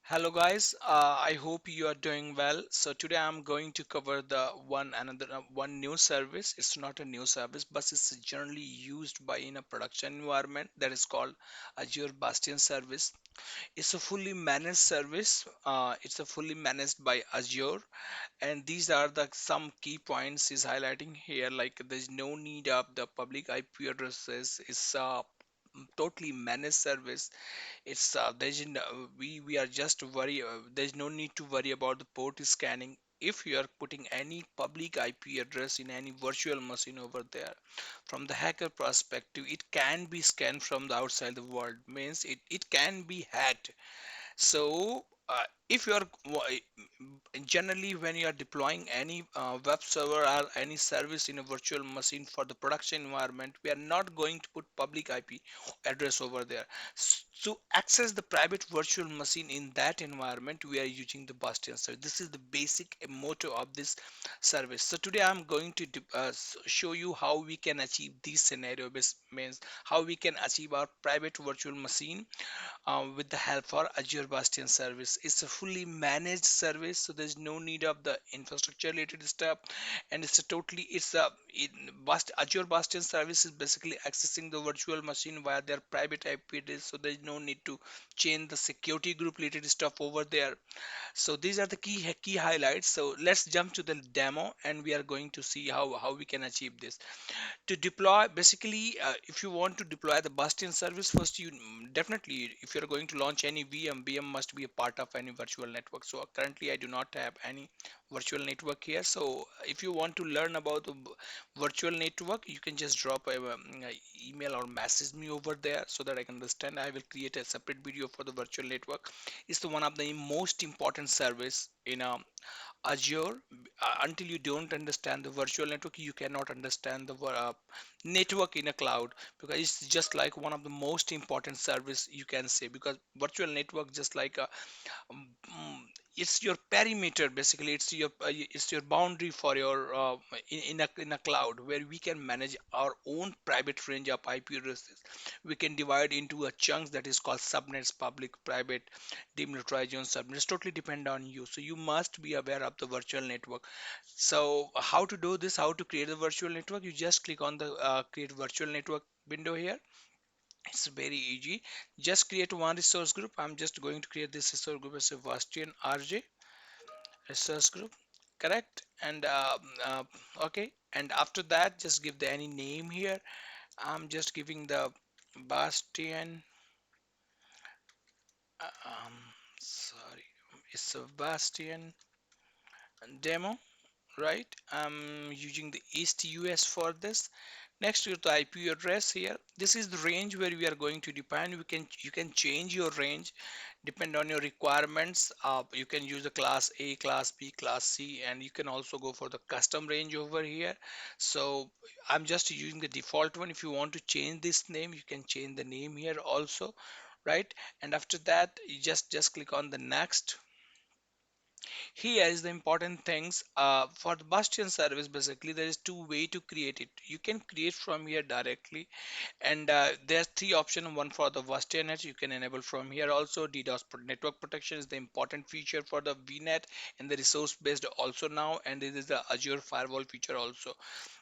Hello guys, I hope you are doing well. So today I'm going to cover the one new service. It's not a new service, but it's generally used by in a production environment that is called Azure Bastion service. It's a fully managed service. It's a fully managed by Azure, and these are the some key points is highlighting here. Like there's no need of the public IP addresses. It's a totally managed service. It's we are just worry there's no need to worry about the port scanning. If you are putting any public IP address in any virtual machine over there, from the hacker perspective, it can be scanned from the outside the world, means it can be hacked. So if you are generally when you are deploying any web server or any service in a virtual machine for the production environment, we are not going to put public IP address over there. To access the private virtual machine in that environment, we are using the Bastion service. This is the basic motto of this service. So today I'm going to show you how we can achieve this scenario. Means how we can achieve our private virtual machine with the help for Azure Bastion service. It's a fully managed service, so there's no need of the infrastructure related stuff, and it's a Azure Bastion service is basically accessing the virtual machine via their private IP address, so there's no need to change the security group related stuff over there. So these are the key highlights. So let's jump to the demo, and we are going to see how we can achieve this. To deploy, basically if you want to deploy the Bastion service, first you definitely, if you're going to launch any VM must be a part of any virtual network. So currently I do not have any virtual network here. So if you want to learn about the virtual network, you can just drop a email or message me over there so that I can understand. I will create a separate video for the virtual network. It's the one of the most important service in Azure. Until you don't understand the virtual network, you cannot understand the network in a cloud, because it's just like one of the most important service you can say. Because virtual network just like a um, mm, it's your perimeter, basically it's your boundary for your in a cloud where we can manage our own private range of IP addresses. We can divide into a chunks that is called subnets, public, private, demilitarized zone, subnets. Totally depend on you, so you must be aware of the virtual network. So how to do this, how to create a virtual network? You just click on the create virtual network window here. It's very easy. Just create one resource group. I'm just going to create this resource group as a Bastion RJ resource group, correct? And okay, and after that just give the any name here. I'm just giving the Bastion um sorry, it's a Bastion demo, right? I'm using the East US for this. Next to the IP address here, this is the range where we are going to define. You can change your range depend on your requirements. You can use the class A, class B, class C, and you can also go for the custom range over here. So I'm just using the default one. If you want to change this name, you can change the name here also, right? And after that, you just click on the next. Here is the important things for the Bastion service. Basically there is two way to create it. You can create from here directly, and there's three options. One for the VSTNet, you can enable from here. Also DDoS network protection is the important feature for the VNet, and the resource based also now, and this is the Azure firewall feature also.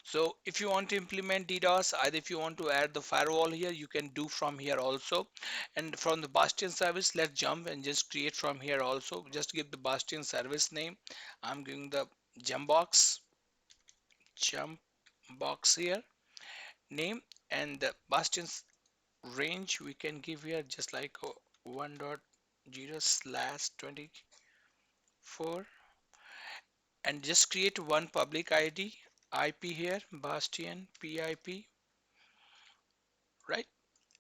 So if you want to implement DDoS, either if you want to add the firewall here, you can do from here also. And from the Bastion service, let's jump and just create from here also. Just give the Bastion service name. I'm giving the jump box, jump box here name, and the Bastion's range we can give here just like 1.0/24, and just create one public ID IP here, Bastion PIP, right?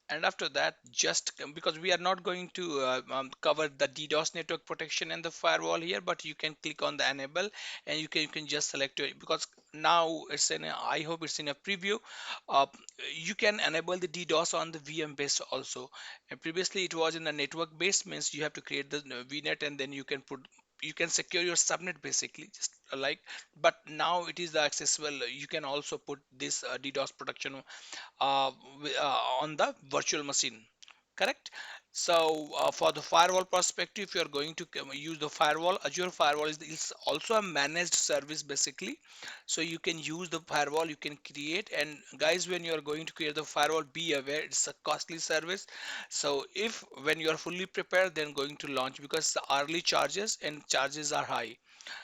And after that, just because we are not going to cover the DDoS network protection and the firewall here, but you can click on the enable, and you can just select it. Because now it's in I hope it's in a preview. uh, you can enable the DDoS on the VM based also, and previously it was in the network based, means you have to create the VNet and then you can secure your subnet basically, just like. But now it is accessible. You can also put this DDoS protection uh, on the virtual machine, correct? So for the firewall perspective, if you are going to use the firewall, Azure firewall is also a managed service basically. So you can use the firewall, you can create. And guys, when you are going to create the firewall, be aware it's a costly service. So if when you are fully prepared, then going to launch, because the early charges and charges are high.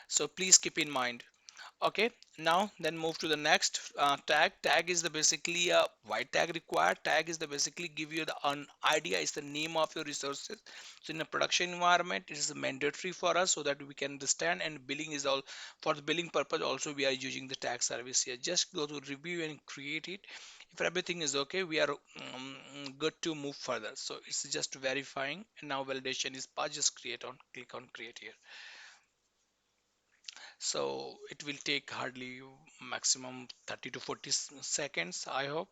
So please keep in mind. Okay, now then move to the next tag. Tag is the basically a white tag required. Tag is the basically give you the an idea, is the name of your resources. So in a production environment, it is mandatory for us so that we can understand, and billing is all for the billing purpose. Also, we are using the tag service here. Just go to review and create it. If everything is okay, we are good to move further. So it's just verifying, and now validation is passed. Just create on, click on create here. So it will take hardly maximum 30 to 40 seconds, I hope.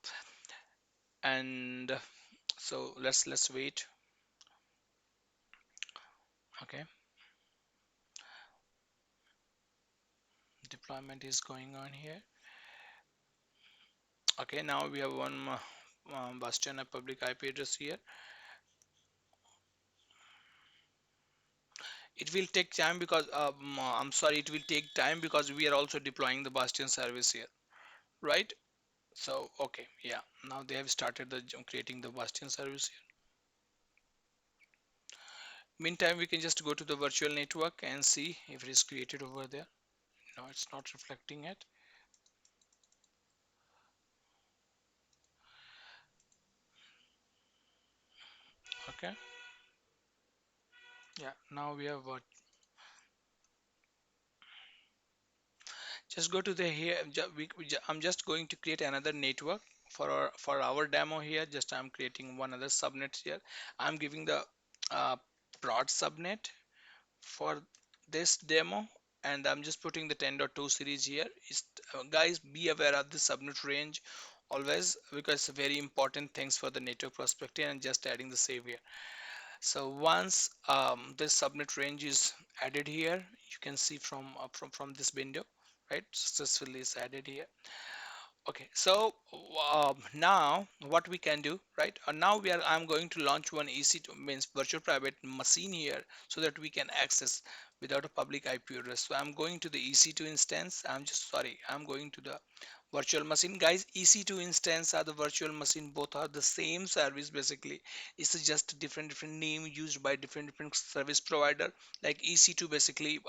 And so let's wait. Okay, deployment is going on here. Okay, now we have one Bastion, a public IP address here. It will take time because I'm sorry, it will take time because we are also deploying the Bastion service here, right? So okay, yeah, now they have started the creating the Bastion service here. Meantime, we can just go to the virtual network and see if it is created over there. No, it's not reflecting it. Okay, yeah, now we have what, just go to the here. I'm just going to create another network for our demo here. Just I'm creating one other subnet here. I'm giving the uh, prod subnet for this demo, and I'm just putting the 10.2 series here. Guys, be aware of the subnet range always, because it's very important things for the network perspective, and just adding the save here. So once this subnet range is added here, you can see from this window, right? Successfully is added here. Okay, so now what we can do, right? Now I'm going to launch one EC2 means virtual private machine here, so that we can access without a public IP address. So I'm going to the EC2 instance. I'm going to the virtual machine. Guys, EC2 instance are the virtual machine, both are the same service basically. It's just a different name used by different service provider. Like EC2 basically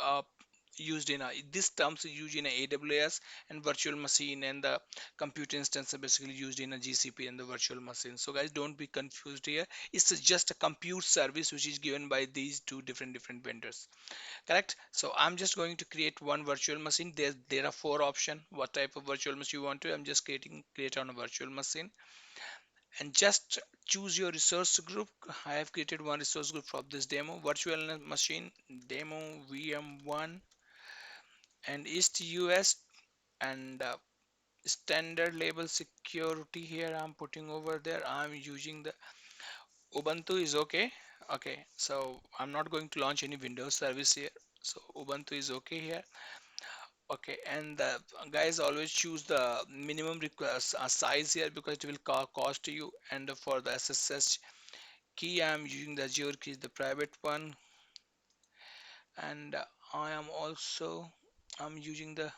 used in a, this terms is used in a AWS, and virtual machine and the compute instance are basically used in a GCP and the virtual machine. So guys, don't be confused here. It's just a compute service which is given by these two different vendors, correct? So I'm just going to create one virtual machine. There are four options what type of virtual machine you want to. I'm just create on a virtual machine, and just choose your resource group. I have created one resource group for this demo, virtual machine demo VM1 and East US, and standard label security here I'm putting over there. I'm using the Ubuntu is okay. Okay, so I'm not going to launch any Windows service here, so Ubuntu is okay here. Okay, and guys, always choose the minimum request size here, because it will cost you. And for the SSH key, I'm using the Azure key, the private one. And I am also I'm using the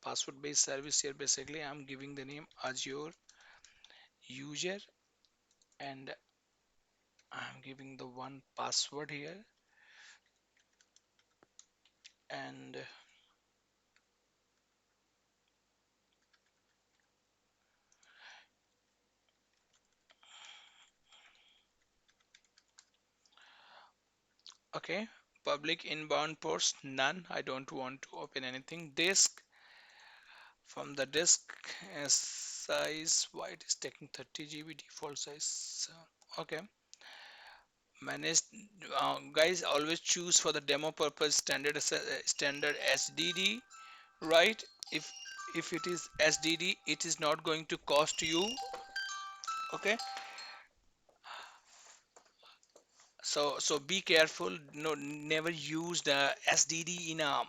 password based service here. Basically, I'm giving the name Azure user, and I'm giving the one password here. And okay, public inbound ports none. I don't want to open anything. Disk, from the disk size, why it is taking 30 GB default size. Okay, managed. Guys, always choose for the demo purpose standard SDD, right? If it is SDD, it is not going to cost you. Okay, so be careful. No, never use the SDD in a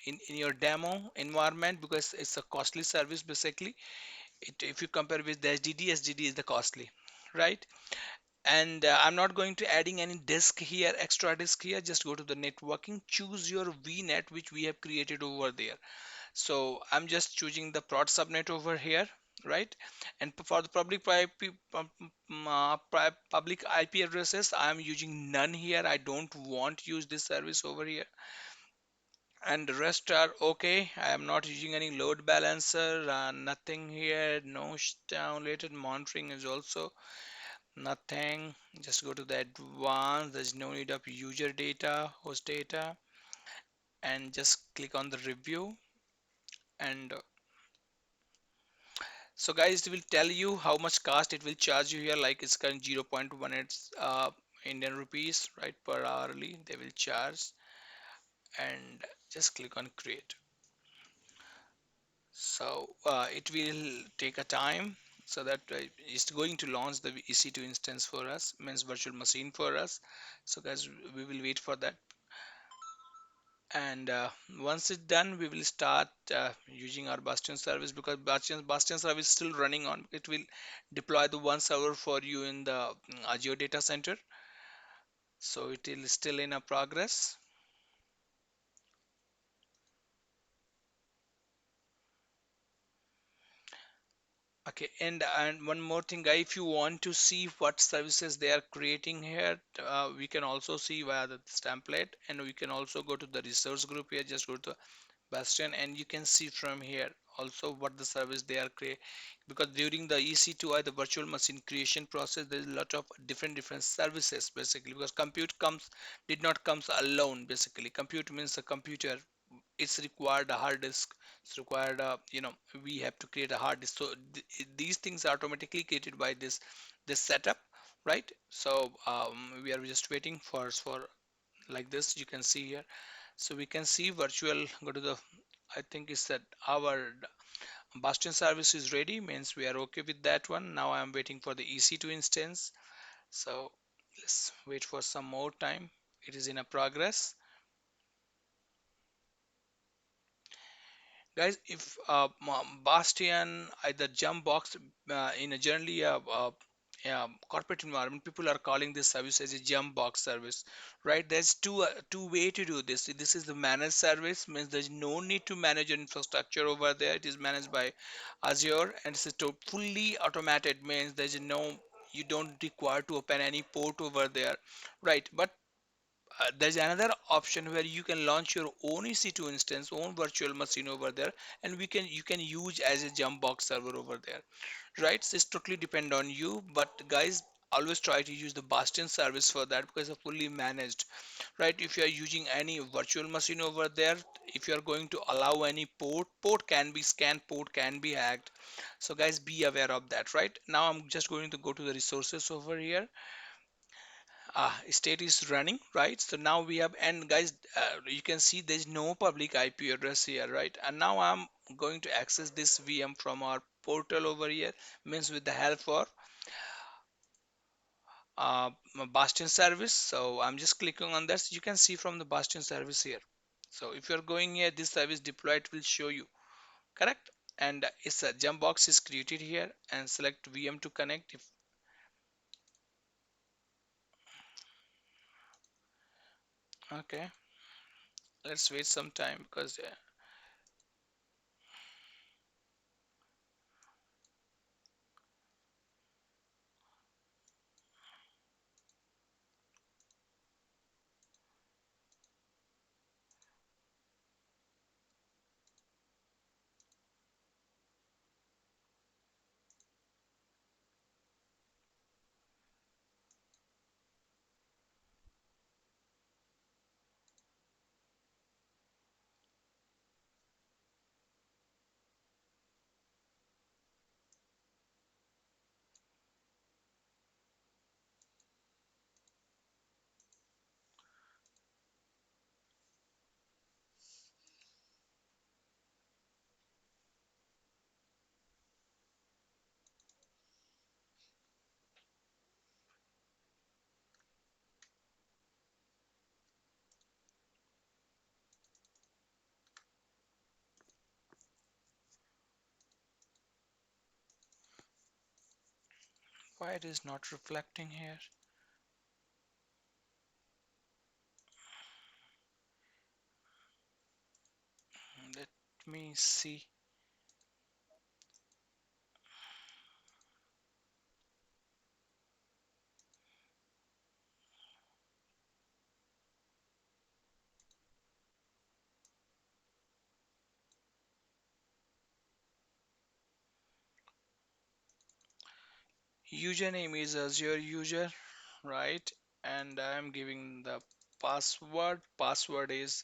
in your demo environment, because it's a costly service basically. If you compare with the SDD, SDD is the costly, right? And I'm not going to adding any disk here, extra disk here. Just go to the networking, choose your VNet which we have created over there. So I'm just choosing the prod subnet over here, right? And for the public IP addresses, I'm using none here. I don't want to use this service over here, and the rest are okay. I am not using any load balancer, nothing here. No down related monitoring is also nothing. Just go to the advanced. There's no need of user data, host data, and just click on the review. And so guys, it will tell you how much cost it will charge you here. Like it's current 0.18 Indian rupees, right, per hourly they will charge. And just click on create. So it will take a time, so that it's going to launch the EC2 instance for us, means virtual machine for us. So guys, we will wait for that. And once it's done, we will start using our Bastion service, because Bastion service is still running on. It will deploy the one server for you in the Azure data center. So it is still in a progress. Okay, and one more thing, guy, if you want to see what services they are creating here, we can also see via this template, and we can also go to the resource group here. Just go to Bastion, and you can see from here also what the service they are creating. Because during the EC2I, the virtual machine creation process, there is a lot of different services basically. Because compute comes did not comes alone. Basically, compute means the computer. It's required a hard disk. It's required a, we have to create a hard disk. So these things are automatically created by this setup, right? So we are just waiting for like this. You can see here. So we can see virtual, go to the, I think it's that our Bastion service is ready, means we are okay with that one. Now I'm waiting for the EC2 instance. So let's wait for some more time. It is in a progress. Guys, if Bastion, either jump box, in a generally corporate environment, people are calling this service as a jump box service, right? There's two way to do this. This is the managed service, means there's no need to manage your infrastructure over there. It is managed by Azure, and it's fully automated, means there's no, you don't require to open any port over there, right? But there's another option where you can launch your own EC2 instance, own virtual machine over there, and we can you can use as a jump box server over there, right? So it's totally depend on you, but guys, always try to use the Bastion service for that, because it's fully managed, right? If you are using any virtual machine over there, if you are going to allow any port can be scanned, port can be hacked. So guys, be aware of that. Right now I'm just going to go to the resources over here. State is running, right? So now we have, and guys, you can see there's no public IP address here, right? And now I'm going to access this VM from our portal over here, means with the help of uh, Bastion service. So I'm just clicking on this. You can see from the Bastion service here. So if you're going here, this service deployed will show you, correct? And it's a jump box is created here, and select VM to connect. If okay, let's wait some time, because Why it is not reflecting here? Let me see. Username is Azure user, right? And I am giving the password. Password is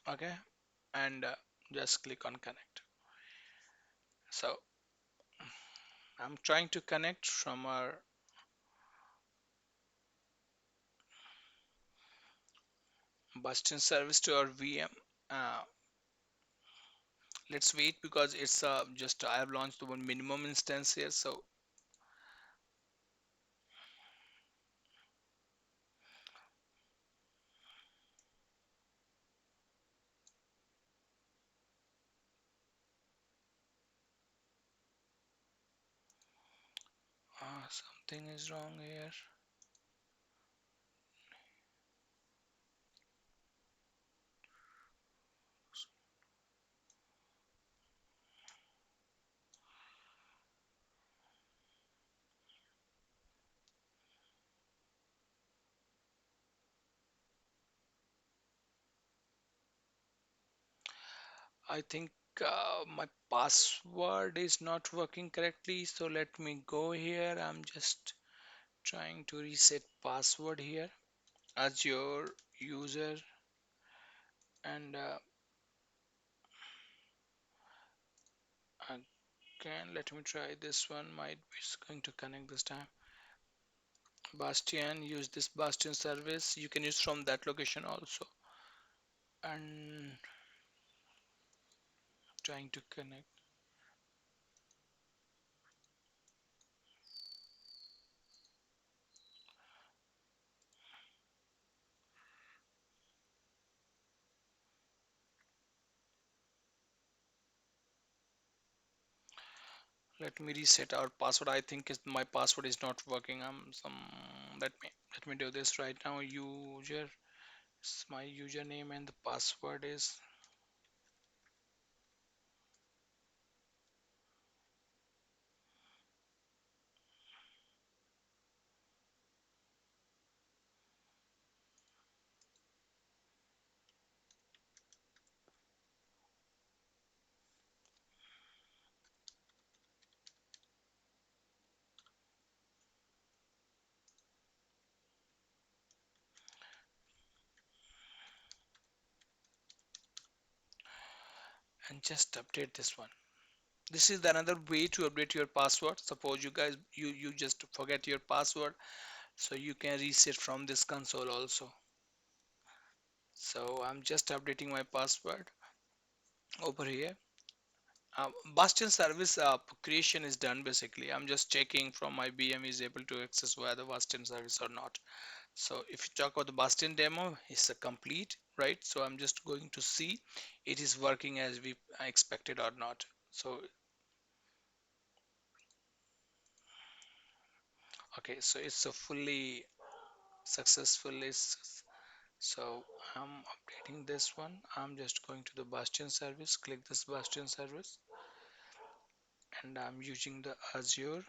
okay, and just click on connect. So I'm trying to connect from our Bastion service to our VM. Uh, let's wait because it's just I have launched the one minimum instance here, so something is wrong here. I think my password is not working correctly, so let me go here. I'm just trying to reset password here. Azure user, and again let me try this one. Might be it's going to connect this time. Bastion, use this Bastion service. You can use from that location also. And trying to connect. Let me reset our password. I think my password is not working. Let me do this right now. User, it's my username and the password is. And just update this one. This is another way to update your password. Suppose you guys you just forget your password, so you can reset from this console also. So I'm just updating my password over here. Bastion service creation is done basically. I'm just checking from my VM is able to access via the Bastion service or not. So if you talk about the Bastion demo, it's a complete, right? So I'm just going to see it is working as we expected or not. So okay, so it's a fully successfully. So I'm updating this one. I'm just going to the Bastion service, click this Bastion service, and I'm using the Azure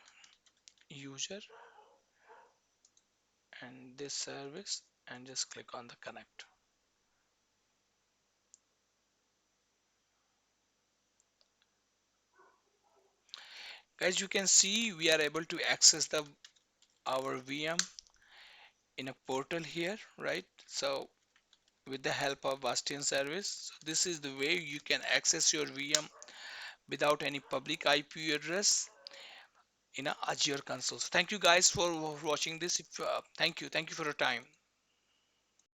user and this service and just click on the connect. Guys, you can see we are able to access the our VM in a portal here, right? So with the help of Bastion service, so this is the way you can access your VM without any public IP address in a Azure console. So thank you guys for watching this. If, thank you for your time.